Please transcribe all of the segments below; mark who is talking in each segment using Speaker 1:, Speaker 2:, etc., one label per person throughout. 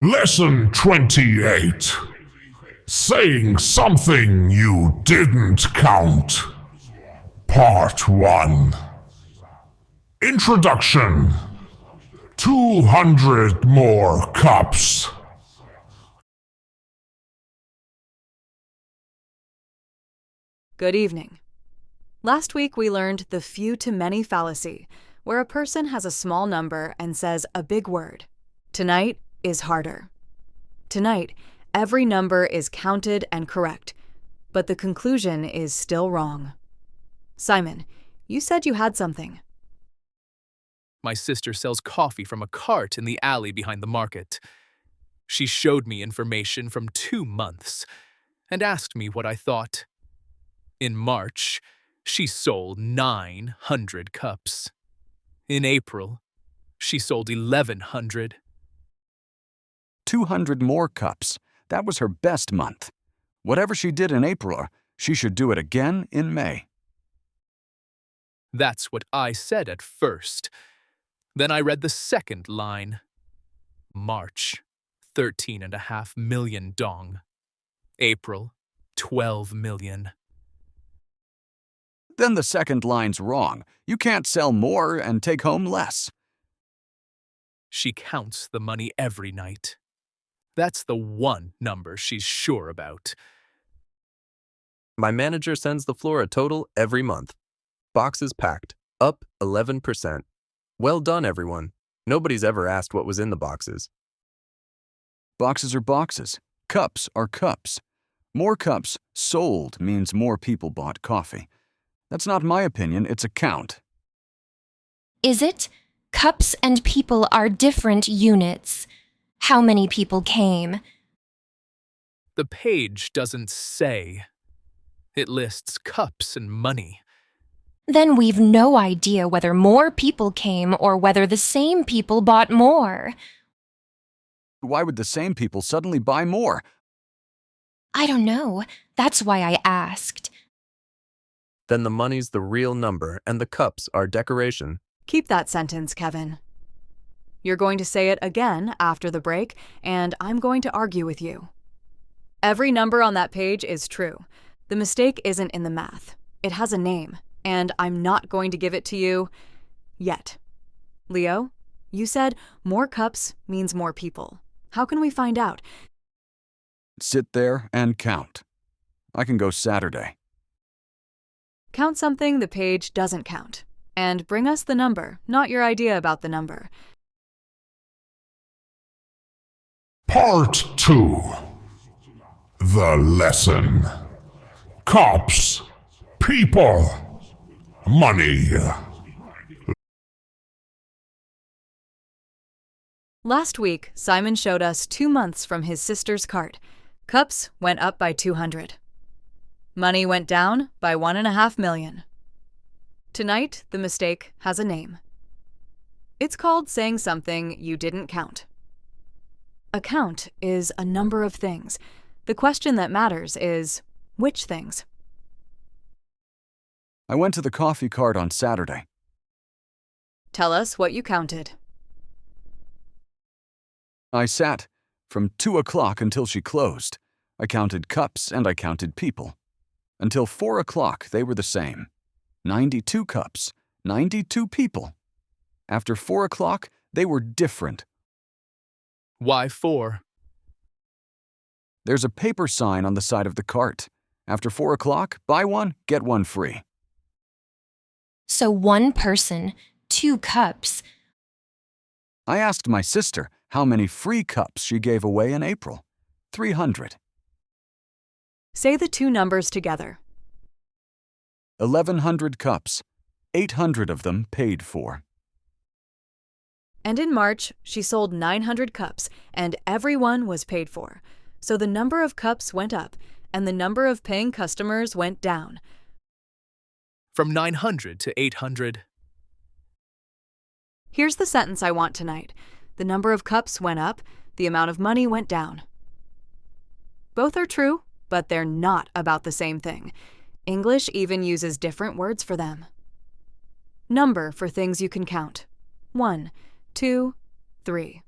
Speaker 1: Lesson 28. Saying something you didn't count. Part 1. Introduction. 200 more cups.
Speaker 2: Good evening. Last week we learned the few to many fallacy, where a person has a small number and says a big word. Tonight is harder. Tonight, every number is counted and correct, but the conclusion is still wrong. Simon, you said you had something.
Speaker 3: My sister sells coffee from a cart in the alley behind the market. She showed me information from 2 months and asked me what I thought. In March, she sold 900 cups. In April, she sold 1,100.
Speaker 4: 200 more cups. That was her best month. Whatever she did in April, she should do it again in May.
Speaker 3: That's what I said at first. Then I read the second line. March, 13.5 million dong. April, 12 million.
Speaker 4: Then the second line's wrong. You can't sell more and take home less.
Speaker 3: She counts the money every night. That's the one number she's sure about.
Speaker 5: My manager sends the floor a total every month. Boxes packed, up 11%. Well done, everyone. Nobody's ever asked what was in the boxes.
Speaker 4: Boxes are boxes. Cups are cups. More cups sold means more people bought coffee. That's not my opinion, it's a count.
Speaker 6: Is it? Cups and people are different units. How many people came?
Speaker 3: The page doesn't say. It lists cups and money.
Speaker 6: Then we've no idea whether more people came or whether the same people bought more.
Speaker 4: Why would the same people suddenly buy more?
Speaker 6: I don't know. That's why I asked.
Speaker 5: Then the money's the real number and the cups are decoration.
Speaker 2: Keep that sentence, Kevin. You're going to say it again after the break, and I'm going to argue with you. Every number on that page is true. The mistake isn't in the math. It has a name, and I'm not going to give it to you yet. Leo, you said more cups means more people. How can we find out?
Speaker 4: Sit there and count. I can go Saturday.
Speaker 2: Count something the page doesn't count, and bring us the number, not your idea about the number.
Speaker 1: Part 2. The lesson. Cops. People. Money.
Speaker 2: Last week, Simon showed us 2 months from his sister's cart. Cups went up by 200. Money went down by 1.5 million. Tonight, the mistake has a name. It's called saying something you didn't count. A count is a number of things. The question that matters is, which things?
Speaker 4: I went to the coffee cart on Saturday.
Speaker 2: Tell us what you counted.
Speaker 4: I sat from 2 o'clock until she closed. I counted cups and I counted people. Until 4 o'clock, they were the same. 92 cups, 92 people. After 4 o'clock, they were different.
Speaker 3: Why 4?
Speaker 4: There's a paper sign on the side of the cart. After 4 o'clock, buy one, get one free.
Speaker 6: So one person, 2 cups.
Speaker 4: I asked my sister how many free cups she gave away in April. 300.
Speaker 2: Say the two numbers together.
Speaker 4: 1,100 cups. 800 of them paid for.
Speaker 2: And in March, she sold 900 cups, and every one was paid for. So the number of cups went up, and the number of paying customers went down.
Speaker 3: From 900 to 800.
Speaker 2: Here's the sentence I want tonight. The number of cups went up, the amount of money went down. Both are true, but they're not about the same thing. English even uses different words for them. Number for things you can count. 1, 2, 3.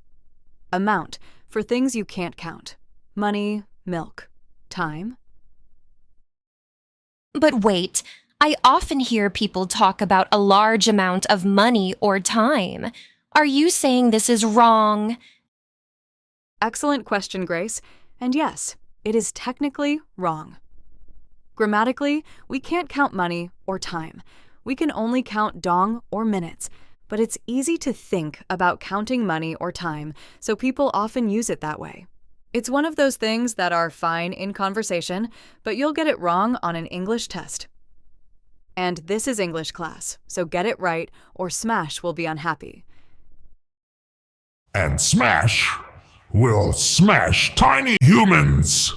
Speaker 2: Amount for things you can't count. Money, milk, time.
Speaker 6: But wait, I often hear people talk about a large amount of money or time. Are you saying this is wrong?
Speaker 2: Excellent question, Grace. And yes, it is technically wrong. Grammatically, we can't count money or time. We can only count dong or minutes, but it's easy to think about counting money or time, so people often use it that way. It's one of those things that are fine in conversation, but you'll get it wrong on an English test. And this is English class, so get it right or Smash will be unhappy.
Speaker 1: And Smash will smash tiny humans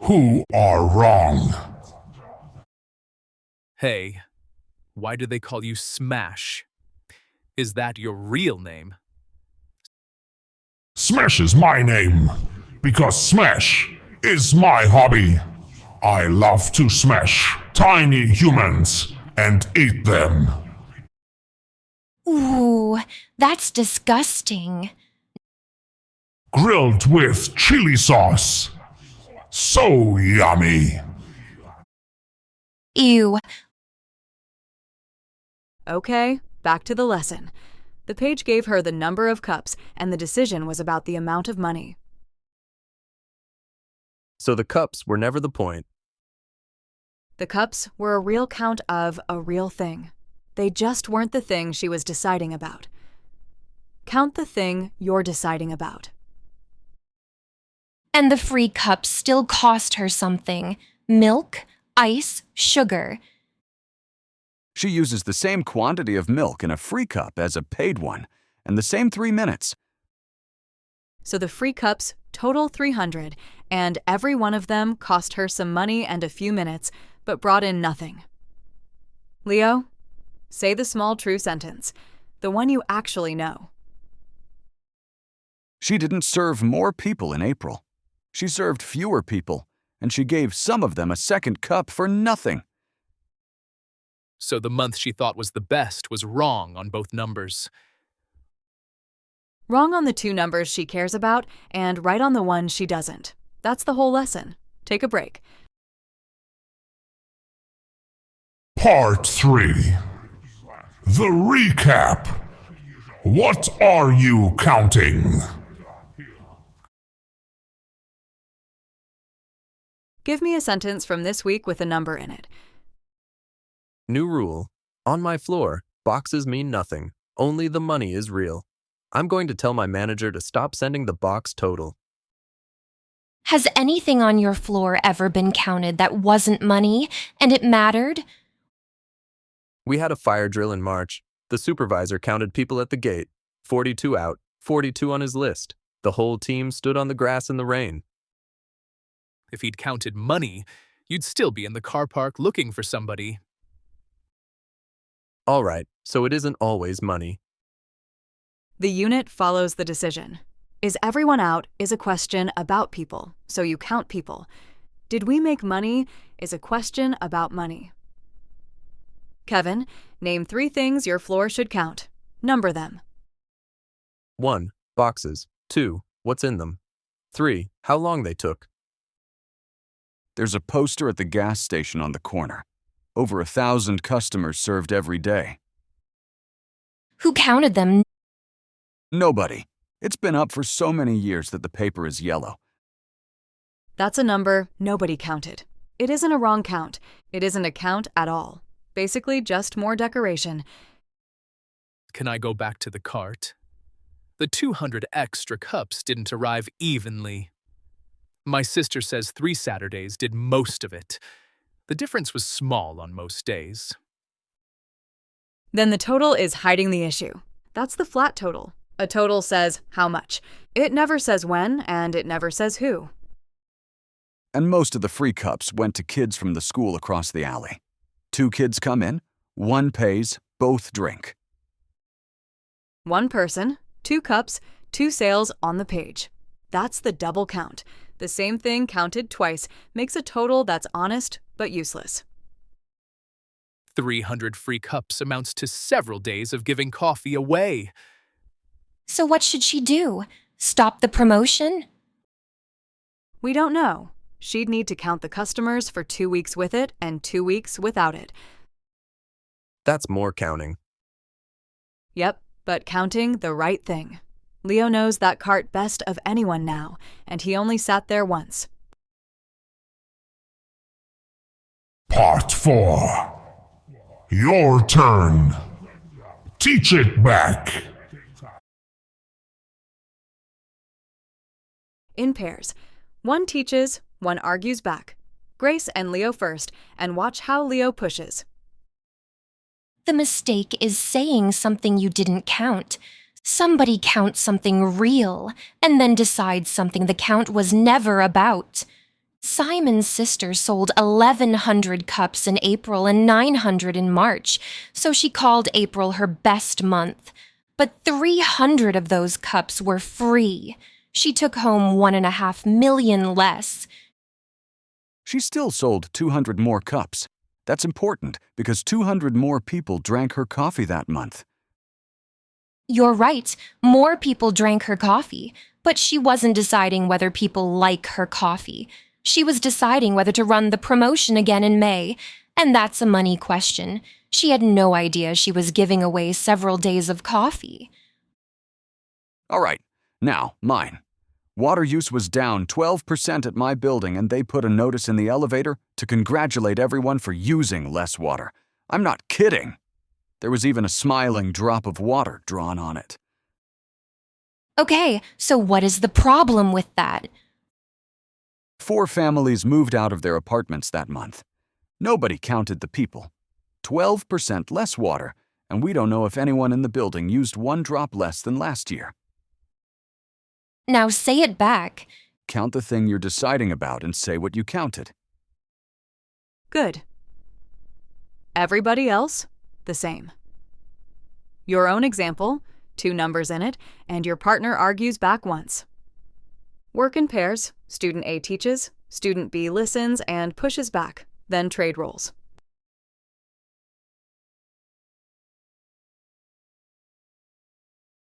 Speaker 1: who are wrong.
Speaker 3: Hey, why do they call you Smash? Is that your real name?
Speaker 1: Smash is my name because Smash is my hobby. I love to smash tiny humans and eat them.
Speaker 6: Ooh, that's disgusting.
Speaker 1: Grilled with chili sauce. So yummy.
Speaker 6: Ew.
Speaker 2: Okay, back to the lesson. The page gave her the number of cups, and the decision was about the amount of money.
Speaker 5: So the cups were never the point.
Speaker 2: The cups were a real count of a real thing. They just weren't the thing she was deciding about. Count the thing you're deciding about.
Speaker 6: And the free cups still cost her something. Milk, ice, sugar.
Speaker 4: She uses the same quantity of milk in a free cup as a paid one, and the same 3 minutes.
Speaker 2: So the free cups total 300, and every one of them cost her some money and a few minutes, but brought in nothing. Leo, say the small true sentence, the one you actually know.
Speaker 4: She didn't serve more people in April. She served fewer people, and she gave some of them a second cup for nothing.
Speaker 3: So the month she thought was the best was wrong on both numbers.
Speaker 2: Wrong on the 2 numbers she cares about, and right on the one she doesn't. That's the whole lesson. Take a break.
Speaker 1: Part 3. The recap. What are you counting?
Speaker 2: Give me a sentence from this week with a number in it.
Speaker 5: New rule. On my floor, boxes mean nothing. Only the money is real. I'm going to tell my manager to stop sending the box total.
Speaker 6: Has anything on your floor ever been counted that wasn't money and it mattered?
Speaker 5: We had a fire drill in March. The supervisor counted people at the gate. 42 out, 42 on his list. The whole team stood on the grass in the rain.
Speaker 3: If he'd counted money, you'd still be in the car park looking for somebody.
Speaker 5: All right, so it isn't always money.
Speaker 2: The unit follows the decision. Is everyone out is a question about people, so you count people. Did we make money is a question about money. Kevin, name 3 things your floor should count. Number them.
Speaker 5: 1. Boxes. 2. What's in them. 3. How long they took.
Speaker 4: There's a poster at the gas station on the corner. Over 1,000 customers served every day.
Speaker 6: Who counted them?
Speaker 4: Nobody. It's been up for so many years that the paper is yellow.
Speaker 2: That's a number nobody counted. It isn't a wrong count. It isn't a count at all. Basically, just more decoration.
Speaker 3: Can I go back to the cart? The 200 extra cups didn't arrive evenly. My sister says 3 Saturdays did most of it. The difference was small on most days.
Speaker 2: Then the total is hiding the issue. That's the flat total. A total says how much. It never says when, and it never says who.
Speaker 4: And most of the free cups went to kids from the school across the alley. 2 kids come in, 1 pays, both drink.
Speaker 2: 1 person, 2 cups, 2 sales on the page. That's the double count. The same thing counted twice makes a total that's honest but useless.
Speaker 3: 300 free cups amounts to several days of giving coffee away.
Speaker 6: So what should she do? Stop the promotion?
Speaker 2: We don't know. She'd need to count the customers for 2 weeks with it and 2 weeks without it.
Speaker 5: That's more counting.
Speaker 2: Yep, but counting the right thing. Leo knows that cart best of anyone now, and he only sat there once.
Speaker 1: Part 4. Your turn. Teach it back.
Speaker 2: In pairs. One teaches, one argues back. Grace and Leo first, and watch how Leo pushes.
Speaker 6: The mistake is saying something you didn't count. Somebody counts something real and then decides something the count was never about. Simon's sister sold 1,100 cups in April and 900 in March, so she called April her best month. But 300 of those cups were free. She took home 1.5 million less.
Speaker 4: She still sold 200 more cups. That's important because 200 more people drank her coffee that month.
Speaker 6: You're right, more people drank her coffee, but she wasn't deciding whether people like her coffee. She was deciding whether to run the promotion again in May, and that's a money question. She had no idea she was giving away several days of coffee.
Speaker 4: All right, now, mine. Water use was down 12% at my building, and they put a notice in the elevator to congratulate everyone for using less water. I'm not kidding. There was even a smiling drop of water drawn on it.
Speaker 6: Okay, so what is the problem with that?
Speaker 4: 4 families moved out of their apartments that month. Nobody counted the people. 12% less water, and we don't know if anyone in the building used 1 drop less than last year.
Speaker 6: Now say it back.
Speaker 4: Count the thing you're deciding about and say what you counted.
Speaker 2: Good. Everybody else, the same. Your own example, 2 numbers in it, and your partner argues back once. Work in pairs. Student A teaches, student B listens and pushes back, then trade roles.